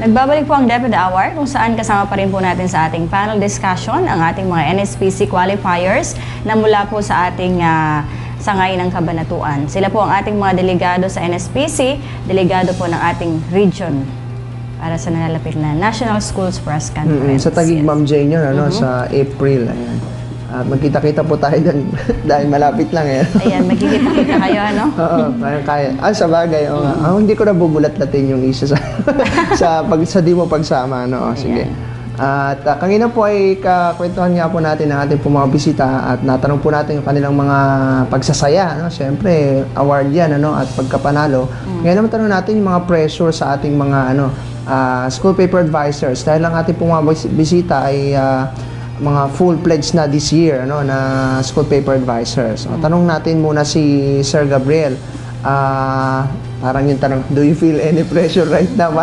Nagbabalik po ang DepEd Hour kung saan kasama pa rin po natin sa ating panel discussion ang ating mga NSPC qualifiers na mula po sa ating sangay ng kabanatuan. Sila po ang ating mga delegado sa NSPC, delegado po ng ating region para sa nalalapit na National Schools Press Conference. Sa Taguig, Ma'am Jane yun, sa April. Ayan. Magkita-kita po tayo dun, dahil malapit lang eh. Ayan, magkikita-kita kayo, ano? Oo, kaya. Sa bagay. Hindi ko na bubulat-latin yung isa sa di mo pagsama. No? Sige. At kanina po ay kakwentuhan nga po natin ang ating mga bisita at natanong po natin yung kanilang mga pagsasaya. No? Siyempre, award yan at pagkapanalo. Ngayon naman tanong natin yung mga pressure sa ating mga school paper advisors. Dahil ang ating mga bisita ay mga full-pledged na this year na school paper advisors. Tanong natin muna si Sir Gabriel. Parang yung tanong, do you feel any pressure right now?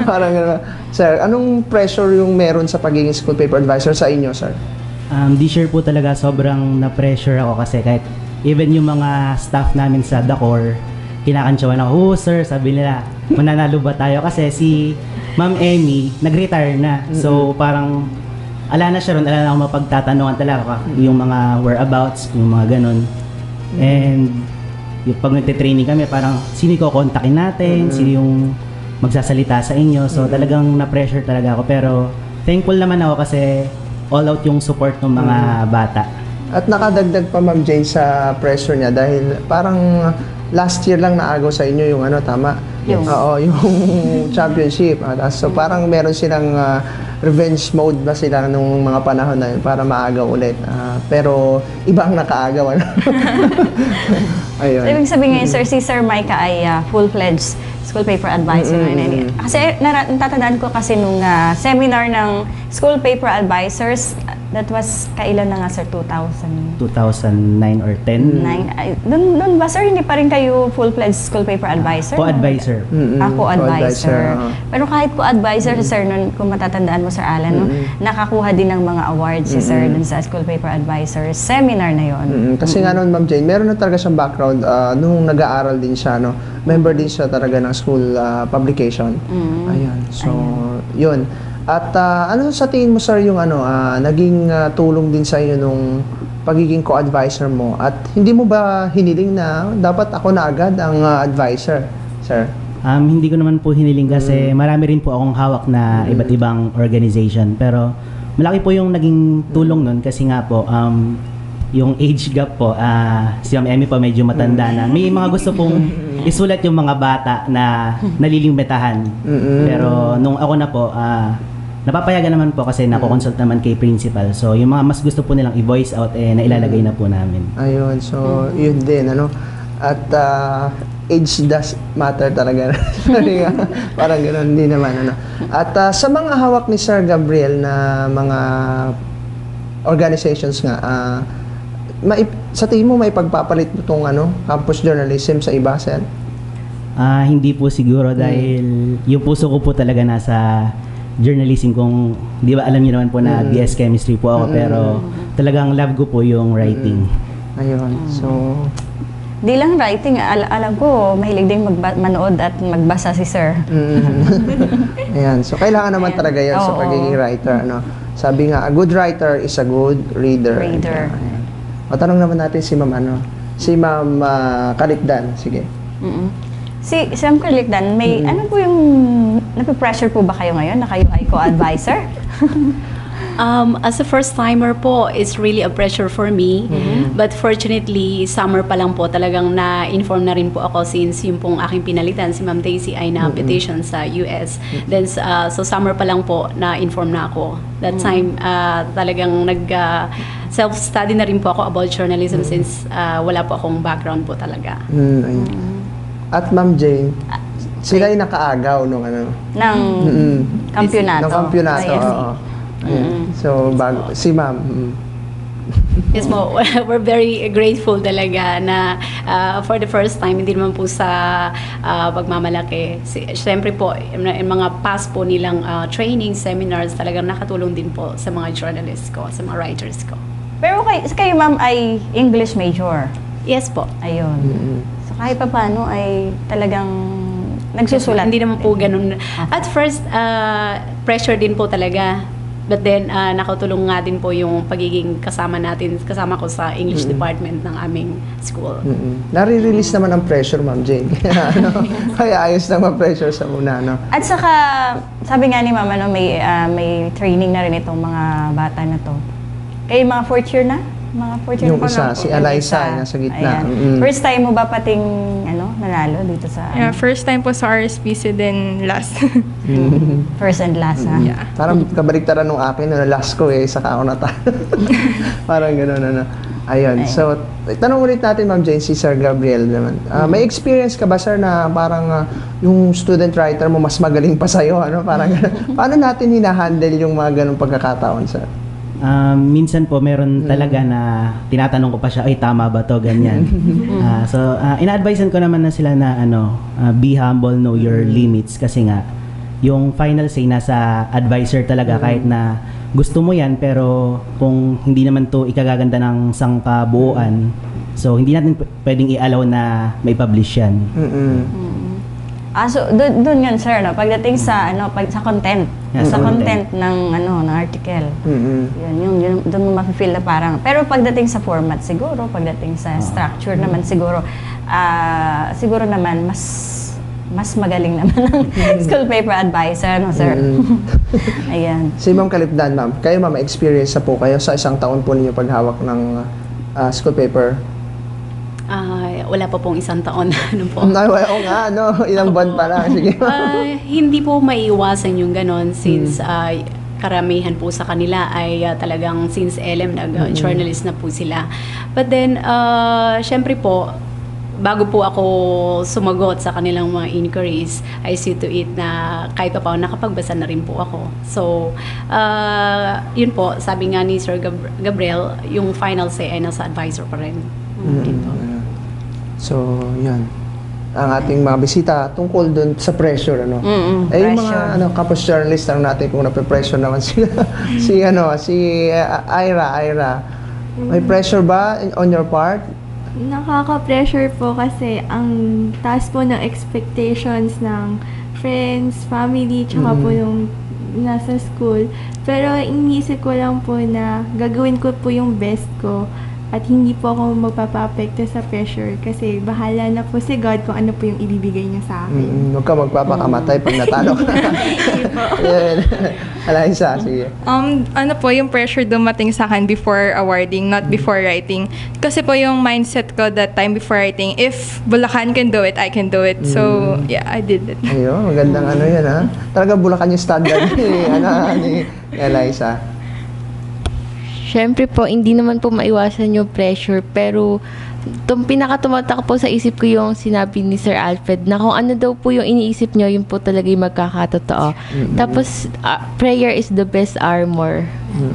Parang Sir, anong pressure yung meron sa pagiging school paper advisor sa inyo, sir? This year po talaga sobrang na-pressure ako kasi kahit even yung mga staff namin sa Dacor, kinakantsawan ako, sir, sabi nila, mananalo ba tayo? Kasi si Ma'am Emmy, nag-retire na. So parang ala na siya ron, ala na ako mapagtatanungan talaga yung mga whereabouts, yung mga ganun. And yung pag nagte-training kami, parang sino yung kukontakin natin, sino yung magsasalita sa inyo. So talagang na-pressure talaga ako. Pero thankful naman ako kasi all out yung support ng mga bata. At nakadagdag pa, Ma'am Jane, sa pressure niya dahil parang last year lang naagaw sa inyo yung tama? Yes. Oo, yung championship. So parang meron silang revenge mode ba sila nung mga panahon na yun para maagaw ulit. Pero iba ang nakaagaw. Ayun. So, ibig sabihin ngayon, sir, si Sir Micah ay full-fledged school paper advisor. Kasi natatandaan ko kasi nung seminar ng school paper advisors, that was kailan na nga, sir? 2009 or 10? Doon ba, sir, hindi pa rin kayo full-fledged school paper advisor? Co-advisor. Co-advisor. Pero kahit co-advisor, sir, nun, kung matatandaan mo, Sir Alan, nakakuha din ng mga awards si sir dun sa school paper advisor seminar na yon. Kasi nga noon, Ma'am Jane, meron na talaga siyang background nung nag-aaral din siya, member din siya talaga ng school publication. Ayan. So, yun. At ano sa tingin mo, sir, yung naging tulong din sa iyo nung pagiging co-advisor mo? At hindi mo ba hiniling na dapat ako na agad ang advisor, sir? Hindi ko naman po hiniling kasi marami rin po akong hawak na iba't ibang organization. Pero malaki po yung naging tulong nun kasi nga po, yung age gap po, si Ma'am Emmy po medyo matanda na. May mga gusto pong isulat yung mga bata na nalilimitahan. Pero nung ako na po, napapayagan naman po kasi nakokonsult naman kay principal. So, yung mga mas gusto po nilang i-voice out, nailalagay na po namin. Ayun. So, yun din, At age does matter talaga. Parang gano'n, hindi naman, At sa mga hawak ni Sir Gabriel na mga organizations nga, sa tingin mo may pagpapalit mo itong campus journalism sa iba, sir? Hindi po siguro dahil yung puso ko po talaga nasa journalism. Kung di ba alam niyo naman po na BS Chemistry po ako, pero talagang love ko po yung writing. Ayun. So, di lang writing, alam ko mahilig din manood at magbasa si sir. Ayan. So, kailangan naman talaga yan sa pagiging writer. Sabi nga, a good writer is a good reader. Matanong naman natin si Ma'am si Ma'am Kalikdan. Sige. Si Ma'am Kalikdan, may ano po yung nape-pressure po ba kayo ngayon na kayo ay co-advisor? As a first-timer po, it's really a pressure for me. But fortunately, summer pa lang po talagang na-inform na rin po ako since yung pong aking pinalitan, si Ma'am Daisy ay na-petition sa US. Then, so summer pa lang po na-inform na ako. That time, talagang self-study na rin po ako about journalism since wala po akong background po talaga. At Ma'am Jane, sila ay nakaagaw nung ng kampyonato. Ng kampyonato, oo. So, si Ma'am. Yes po, we're very grateful talaga na for the first time, hindi naman po sa pagmamalaki. Siyempre po, yung mga past po nilang training, seminars, talagang nakatulong din po sa mga journalists ko, sa mga writers ko. Pero kayo ma'am ay English major? Yes po. Ayun. So kahit pa paano ay talagang Nagsusulat? Hindi naman po ganun. At first, pressure din po talaga. But then, nakatulong nga din po yung pagiging kasama ko sa English department ng aming school. Nare-release naman ang pressure, Ma'am Jane. Kaya, kaya ayos naman pressure sa una, no? At saka, sabi nga ni Mama, may training na rin itong mga bata na to. Kayo mga fourth year na? Mga fourth year Yung na po isa, lang po. si Yung Eliza, isa. nasa gitna. Ayan. First time mo ba pating nanalo dito sa Yeah, first time po sa RSPC din last. first and last, ha? Yeah. Parang kabaliktaran nung akin, last ko saka ako natalo. Parang gano'n, ano. Ayun. So, tanong ulit natin, Ma'am Jane, si Sir Gabriel naman. May experience ka ba, sir, na parang yung student writer mo mas magaling pa sa'yo? Ano? Parang, paano natin hinahandle yung mga ganong pagkakataon, sir? Minsan po meron talaga na tinatanong ko pa siya, ay tama ba to, ganyan. So, ina-advisean ko naman na sila na be humble, know your limits, kasi nga, yung final say nasa advisor talaga, kahit na gusto mo yan, pero kung hindi naman to ikagaganda ng sangkabuuan, so hindi natin pwedeng i-allow na may publish yan. So doon yun, sir, no? Pagdating sa sa content, Yeah, sa sa content ng ng article. Yun doon mo mafe-feel na parang, pero pagdating sa format siguro, pagdating sa structure naman siguro, siguro naman mas magaling naman ang school paper advisor, no, sir? Ayan. Si Ma'am Kalipdan, ma'am. Kayo, ma'am, experience na po kayo sa isang taon po ninyo paghawak ng school paper? Wala pa pong isang taon. Ano po? Oo nga, ilang buwan pa lang. Sige. Hindi po maiiwasan yung ganon since karamihan po sa kanila ay talagang since LM nag-journalist na po sila. But then, syempre po, bago po ako sumagot sa kanilang mga inquiries, I see to it na kahit pa nakapagbasa na rin po ako. So, yun po, sabi nga ni Sir Gabriel, yung final say ay nasa advisor pa rin. Yun po. So, yan. Ang ating mga bisita tungkol dun sa pressure, ano? Yung Pressure. mga kapos journalist lang natin kung nape-pressure naman sila. si Ira. May pressure ba on your part? Nakaka-pressure po kasi ang taas po ng expectations ng friends, family, tsaka po yung nasa school. Pero iniisip ko lang po na gagawin ko po yung best ko at hindi po ako magpapa-apekto sa pressure kasi bahala na po si God kung ano po yung ibibigay niya sa akin. Huwag ka magpapakamatay pag natalo ka. Eliza, sige. Ano po, yung pressure dumating sa akin before awarding, not before writing. Kasi po yung mindset ko that time before writing, if Bulacan can do it, I can do it. So, yeah, I did it. Ayun, magandang yan, ha? Talaga Bulacan yung standard ni Eliza. Siyempre po, hindi naman po maiwasan yung pressure, pero pinakatumatak po sa isip ko yung sinabi ni Sir Alfred na kung ano daw po yung iniisip nyo, yun po talaga yung magkakatotoo. Tapos, prayer is the best armor.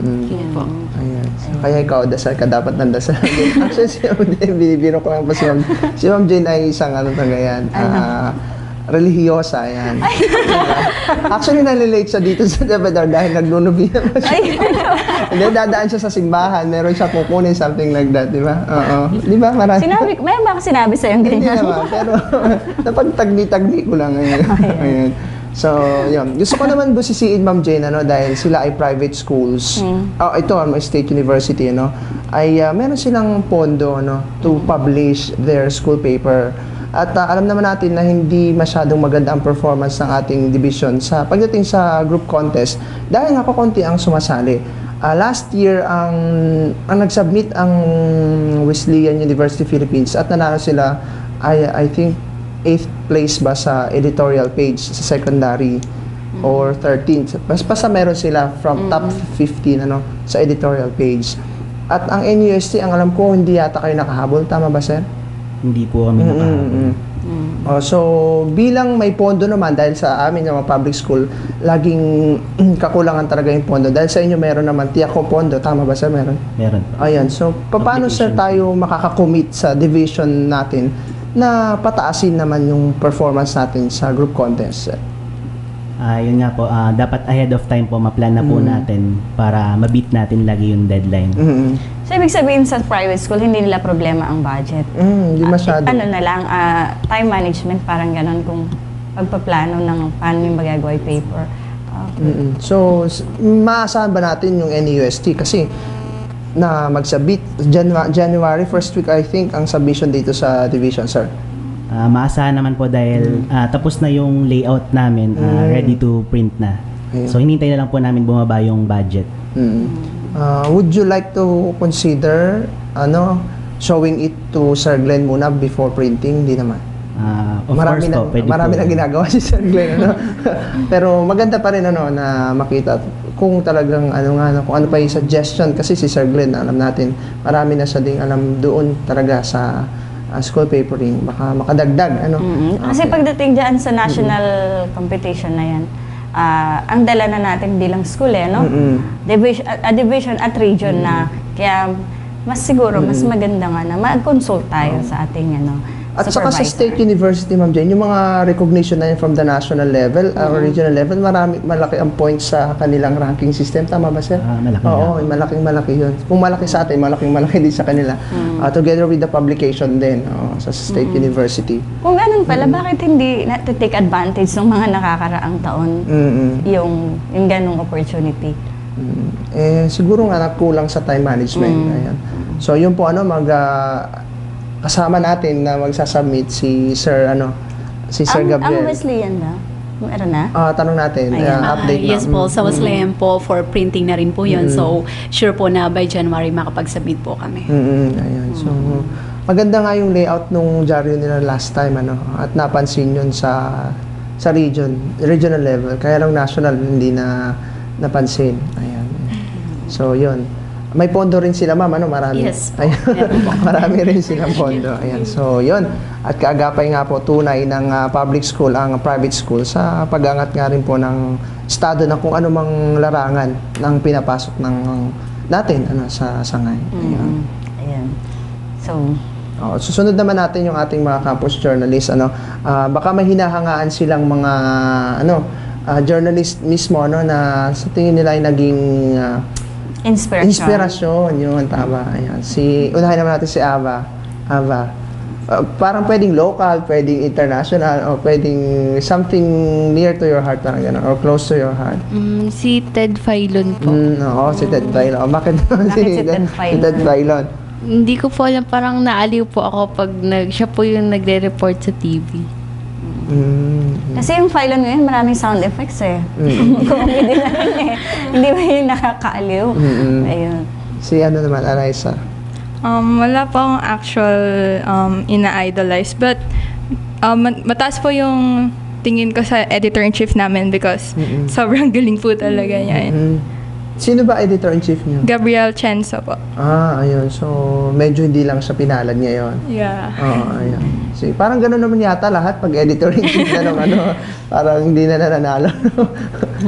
Yun po. Ayan. So, kaya ikaw, dasal ka, dapat nandasal. Actually, si Ma'am Jane, binibiro ko lang po si Ma'am. Si Ma'am Jane ay isang tagayan. Relihiyosa, yan. Actually, nalilate siya dito sa Debedar dahil nagnunubi naman siya. Hindi, dadaan siya sa simbahan. Meron siya kukunin, something like that, di ba? Oo. Di ba? Marami. May ba sinabi sa'yo yung Hindi ganyan? naman, pero napagtagni-tagni ko lang ngayon. Ayan. So, yun. Gusto ko naman busisiin, Ma'am Jane, dahil sila ay private schools. Ito, State University, ay meron silang pondo, to publish their school paper. At alam naman natin na hindi masyadong maganda ang performance ng ating division sa pagdating sa group contest dahil napakaunti ang sumasali. Last year, ang nag-submit ang Wesleyan University Philippines at nanalo sila, I think, 8th place ba sa editorial page sa secondary or 13th. Basta meron sila from top 15 sa editorial page. At ang NUST, ang alam ko, hindi yata kayo nakahabol. Tama ba, sir? Hindi po kami nakahabol. So, bilang may pondo naman, dahil sa amin yung mga public school, laging kakulangan talaga yung pondo. Dahil sa inyo meron naman, tiyak ko pondo. Tama ba, sir? Meron? Meron po. Ayan. So, paano, sir, tayo makakakommit sa division natin na pataasin naman yung performance natin sa group contest, sir? Yun nga po, dapat ahead of time po, ma-plan na po natin para ma-beat natin lagi yung deadline. So, ibig sabihin sa private school, hindi nila problema ang budget. Hindi masyado. Ano na lang, time management, parang ganon kung pagpaplano ng paano yung magagawa yung paper. So, maasahan ba natin yung NUST? Kasi na magsabit January first week, I think, ang submission dito sa division, sir. Maasahan naman po dahil tapos na yung layout namin, ready to print na. Ayun. So hinintay na lang po namin bumaba yung budget. Would you like to consider showing it to Sir Glenn muna before printing? Hindi naman. Of course po, pwede marami po. na ginagawa si Sir Glenn, Pero maganda pa rin na makita kung talagang kung ano pa yung suggestion, kasi si Sir Glenn, alam natin, marami na siya ding alam doon talaga sa school papering, baka makadagdag Kasi pagdating dyan sa national competition na yan, ang dala na natin bilang school division at region na, kaya mas siguro mas maganda nga na mag-consult tayo sa ating At saka sa supervisor. State University, Ma'am Jane, yung mga recognition na yun from the national level or regional level, malaki ang points sa kanilang ranking system. Tama ba, sir? Malaki Oo, malaking-malaki yun. Kung malaki sa atin, malaking-malaki din sa kanila. Together with the publication din sa State University. Kung ganun pala, bakit hindi na-take advantage ng mga nakakaraang taon yung ganung opportunity? Siguro nga nagkulang sa time management. Ayan. So, yun po kasama natin na magsasubmit si Sir Gabriel. Ang Wesleyan ba? Meron na? Tanong natin, Ayan. update Yes po, sa Wesleyan po, for printing na rin po yun. So, sure po na by January makapag-submit po kami. Ayan. So, maganda nga yung layout nung dyaryo nila last time, at napansin yun sa regional level. Kaya lang national, hindi na napansin. Ayan. So, yun. May pondo rin sila, ma'am, marami. Yes po. Ayun. Marami rin silang pondo. Ayan. So, yun. At kaagapay nga po tunay ng public school ang private school sa pag-angat nga rin po ng estado na kung ano mang larangan ng pinapasok ng natin sa sangay. Ayan. Ayan. So, Susunod naman natin yung ating mga campus journalists. Baka may hinahangaan silang mga journalist mismo na sa tingin nila ay naging inspirasyon. Yun, tama. Ayan. Unahin naman natin si Ava. Parang pwedeng local, pwedeng international, o pwedeng something near to your heart, parang gano'n, or close to your heart. Si Ted Filon po. Oo, si Ted Filon. Bakit si Ted Filon? Si Ted Filon. Hindi ko po alam, parang naaliw po ako pag siya po yung nagre-report sa TV. kasi yung Phylon ngayon, maraming sound effects Comedy na rin Hindi ba yung nakakaaliw? Ayun. Si naman, Alyssa. Wala po akong actual ina-idolize, but mataas po yung tingin ko sa editor-in-chief namin because sobrang galing po talaga niya. Sino ba editor-in-chief niyo? Gabriel Chenzo po. Ayun. So, medyo hindi lang siya pinalad ngayon. Yeah. Ayun. Parang gano'n naman yata lahat pag editor-in-chief na parang hindi na nananalo.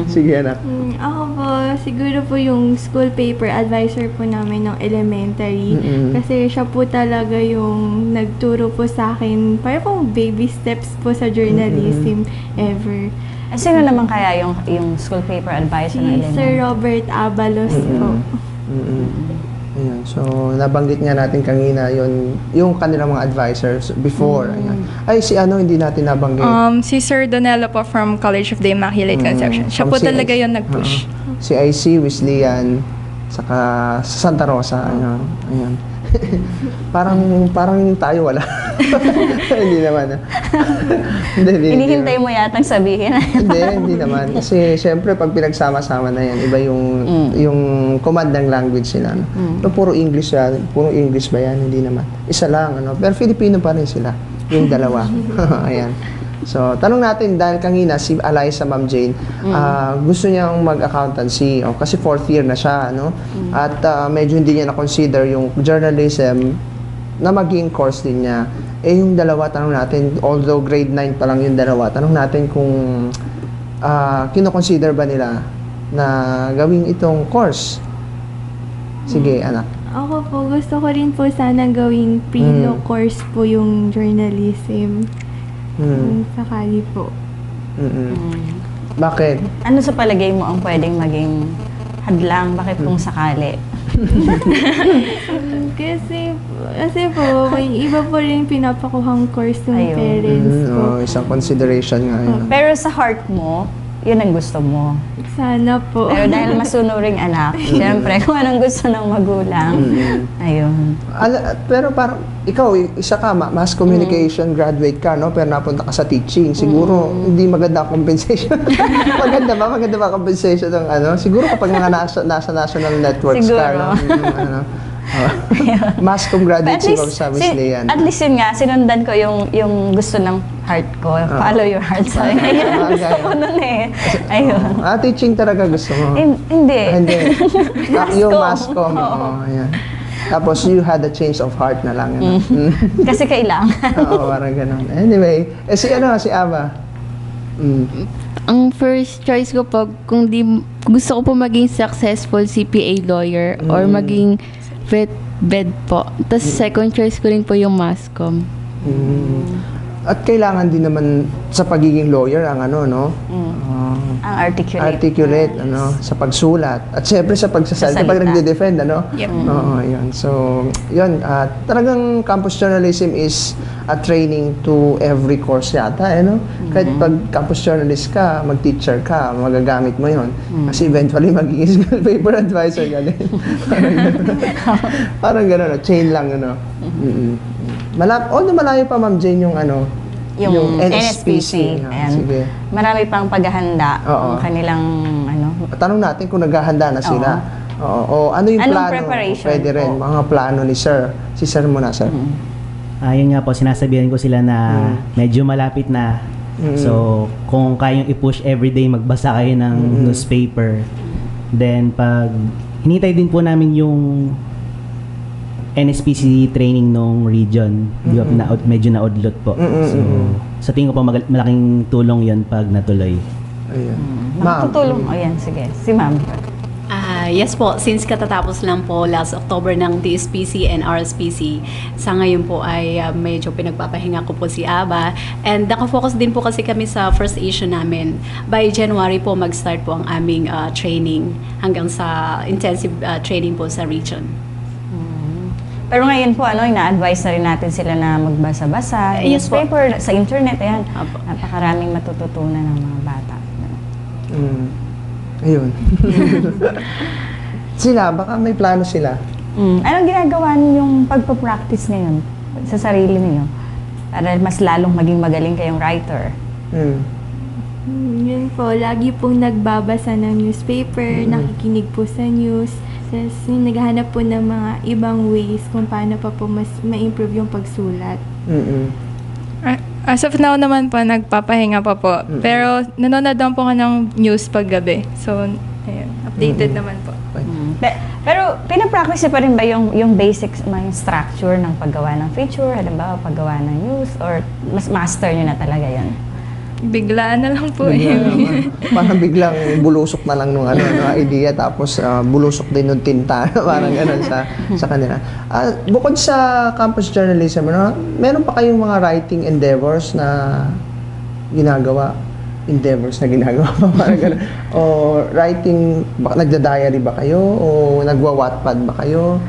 Sige, anak. Ako po, siguro po yung school paper advisor po namin ng elementary. Kasi siya po talaga yung nagturo po sa akin, parang pong baby steps po sa journalism ever. Sino naman kaya yung school paper advisor ng Si elementary? Sir Robert Abalos po. Ayan. So, nabanggit nga natin kanina yung kanilang mga advisors before. Ayan. Ay, hindi natin nabanggit. Si Sir Donello po from College of the Immaculate Conception. Siya From po talaga CIC. yung nag-push. Si IC, Wesleyan, saka sa Santa Rosa. Ayan. parang tayo wala. Hindi naman. Hinihintay mo yatang sabihin. Hindi naman. Kasi syempre pag pinagsama-sama na yan, iba yung command ng language nila. Pero puro English yan. Puro English ba yan? Hindi naman. Isa lang. Pero Filipino pa rin sila. Yung dalawa. Ayan. So, tanong natin, dahil kanina si Alyssa, Ma'am Jane, gusto niyang mag-accountancy kasi 4th year na siya, At medyo hindi niya na-consider yung journalism na maging course din niya. Yung dalawa, tanong natin, although grade 9 pa lang yung dalawa, tanong natin kung kino-consider ba nila na gawing itong course. Sige, anak. Ako po, gusto ko rin po sana gawing pre-law course po yung journalism. Kung sakali po. Bakit? Ano sa palagay mo ang pwedeng maging hadlang? Bakit kung sakali? Kasi po, may iba po rin pinapakuhang course ng Ayun. parents ko. Isang consideration nga yun. Pero sa heart mo, yun ang gusto mo. Sana po. Pero dahil masunuring anak, siyempre, kung anong gusto ng magulang, ayun. Pero parang, ikaw, isa ka, mass communication graduate ka, no? Pero napunta ka sa teaching. Siguro, hindi maganda ang compensation. Maganda ba compensation ng ano? Siguro kapag mga nasa national networks ka, Siguro. no? Mass com graduate But si Ma'am Samis Leanne. at least yun nga, sinundan ko yung gusto ng heart ko. Follow your heart. Sabi nga, yun ang gusto ko nun eh. Ayun. Teaching talaga gusto mo? Hindi. Hindi. Yung Mass mass com. com. Oo, ayan. Tapos you had a change of heart na lang. Ano? Kasi kailangan. Oo, parang ganun. Anyway, si Ava? Ang first choice ko po, gusto ko po maging successful CPA lawyer or maging vet po. Tapos second choice ko rin po yung mass com. At kailangan din naman sa pagiging lawyer ang ano, no? Ang articulate. Articulate, ano, sa pagsulat. At syempre sa pagsasalita, Sa pag salita. nagde-defend, ano? Yep. Oo, yun. So, yun. Talagang campus journalism is a training to every course yata, no? Kahit pag campus journalist ka, mag-teacher ka, magagamit mo yun. Kasi eventually, magiging school paper advisor ka din. Parang gano'n, no? Chain lang, ano? Malayo pa, Ma'am Jane, yung ano, Yung NSPC. Ah, sige. Marami pang paghahanda Oo. ang kanilang ano. Tanong natin kung naghahanda na sila. Oo. O ano yung Anong plano? preparation Pwede rin. po? Mga plano ni Sir. Si Sir muna, Sir. Yun nga po, sinasabihan ko sila na medyo malapit na. So, kung kayong i-push everyday, magbasa kayo ng newspaper. Then, pag hinintay din po namin yung NSPC training nung region, di ba, medyo na-odlot po. So, sa tingin ko po malaking tulong yon pag natuloy. Ayun. Makatutulong. Ayan, sige. Si Ma'am. Yes po, since katatapos lang po last October ng TSPC and RSPC, sa ngayon po ay medyo pinagpapahinga ko po si Aba. And nakafocus din po kasi kami sa first issue namin. By January po mag-start po ang aming training hanggang sa intensive training po sa region. Pero ngayon po, ina-advise na rin natin sila na magbasa-basa, Yes po. newspaper, sa internet, ayan. Apo. Napakaraming matututunan ng mga bata. Ayun. Sila, baka may plano sila. Anong ginagawa niyong pagpa-practice ngayon sa sarili niyo? Para mas lalong maging magaling kayong writer. Yun po, lagi pong nagbabasa ng newspaper, nakikinig po sa news. Tapos naghahanap po ng mga ibang ways kung paano pa po mas ma-improve yung pagsulat. As of now naman po, nagpapahinga pa po. Pero nanonood lang po ka ng news paggabi. So, ayun, updated naman po. Pero pinapractice niyo pa rin ba yung basics, yung structure ng paggawa ng feature, halimbawa paggawa ng news, or mas master niyo na talaga yan? Biglaan na lang po. Parang biglang bulusok na lang nung idea, tapos bulusok din nung tinta. Parang ganun sa kanila. Bukod sa campus journalism, meron pa kayong mga writing endeavors na ginagawa? Parang ganun. O writing, nagda-diary ba kayo? O nagwa-wattpad ba kayo?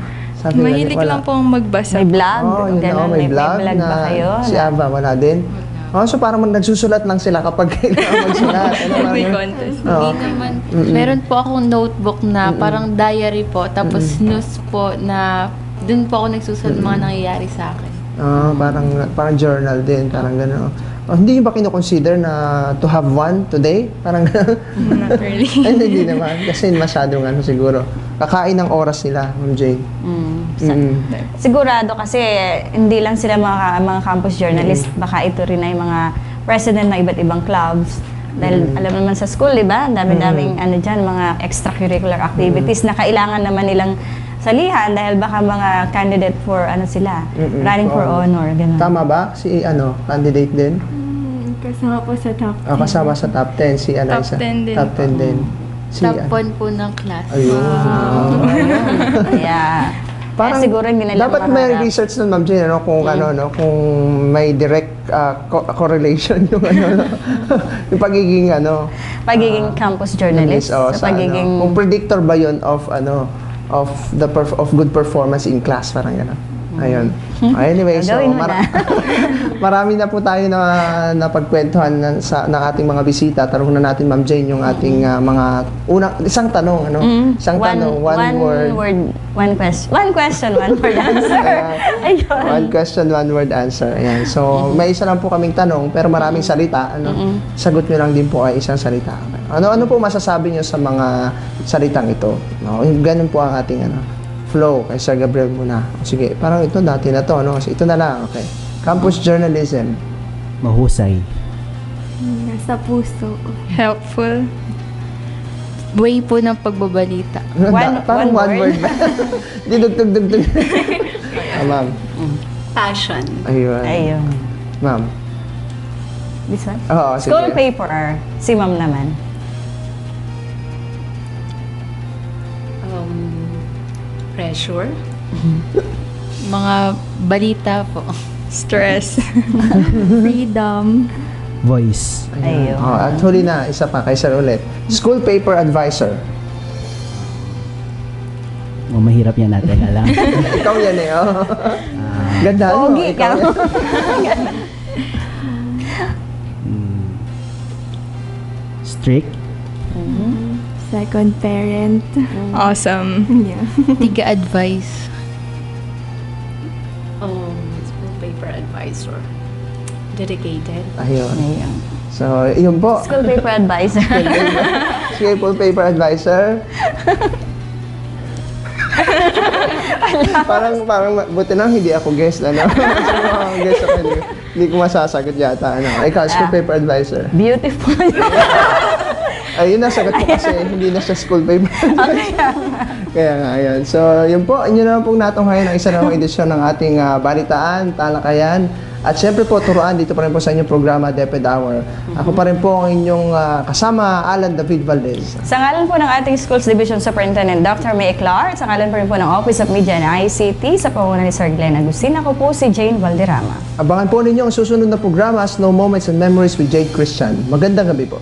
Sabi Mahilig lang po magbasa. May vlog? Yun Ganun, may vlog ba na kayo? si Ava, wala din. So parang nagsusulat lang sila kapag kailangan magsulat. May contest. Oo. Hindi naman. Meron po akong notebook na parang diary po. Tapos news po na dun po ako nagsusulat mga nangyayari sa akin. Parang journal din, parang gano'n. Hindi nyo ba kino-consider na to have one today? Parang Not really. hindi naman. Kasi masyadong siguro. Kakain ng oras nila, Ma'am Jane. Sigurado kasi hindi lang sila mga campus journalist, baka ito rin ay mga president ng iba't ibang clubs. Dahil alam naman sa school, di ba? Dami-daming mga extracurricular activities na kailangan naman nilang salihan dahil baka mga candidate for running for honor, ganun. Tama ba? Si candidate din? Kasama po sa top 10. Kasama sa top 10 si Eliza. Top 10 din. Top 10 din. Si, Top 1 po ng class. ayun. Kaya, Parang siguro hindi nila dapat may makaharap. research nun, Ma'am Jane, kung kung may direct correlation yung yung pagiging Pagiging campus journalist, sa sa pagiging kung predictor ba yon of of good performance in class, parang gano'n. Ayun. Anyway, so Gawin mo na. marami na po tayo na napagkwentuhan ng ating mga bisita. Tanong na natin, Ma'am Jane, yung ating mga isang tanong, ano? Isang tanong, one word. One question, one word answer. Ayun. One question, one word answer. Ayan. So, may isa lang po kaming tanong, pero maraming salita. Ano? Sagot nyo lang din po ay isang salita. Ano po masasabi nyo sa mga salitang ito? No? Ganun po ang ating flow. Kay Sir Gabriel muna. Sige, parang ito dati na to. No? Ito na lang. Okay. Campus journalism. Mahusay. Nasa puso. Helpful. Way po ng pagbabalita. Parang one word ba? Didugtug-dugtug. Ma'am. Passion. Ayun. Ayun. Ma'am. This one? Oo, sige. School paper. Si ma'am naman. Pressure. Mga balita po. Stress. Freedom. Voice. Ayun. At huli na, isa pa, kay Sir ulit. School paper advisor. Mahirap yan natin, alam. Ikaw yan eh, oh. Ganda, no? Pogi Ikaw ka. yan. Strict. Second parent. Awesome. Yeah. Tiga-advice. School paper advisor. Dedicated. Ayun. Ayun. So, yun po. School paper advisor. School paper advisor. parang buti na hindi ako guest, ano? Kasi mga guest ako, hindi ko masasagot yata, ano? Ikaw, school paper advisor. Beautiful. Ayun na, sagot ko kasi hindi na siya school paper advisor. Kaya nga, ayun. So, yun po, inyo naman pong natunghayan ang isa na edisyon ng ating balitaan, talakayan. At syempre po, turuan dito pa rin po sa inyong programa, DepEd Hour. Ako pa rin po ang inyong kasama, Alan David Valdez. Sa ngalan po ng ating Schools Division Superintendent Dr. May Eclar, at sa ngalan pa rin po ng Office of Media and ICT, sa pangunan ni Sir Glenn Agustin, ako po si Jane Valderrama. Abangan po ninyo ang susunod na programa, Snow Moments and Memories with Jade Christian. Magandang gabi po.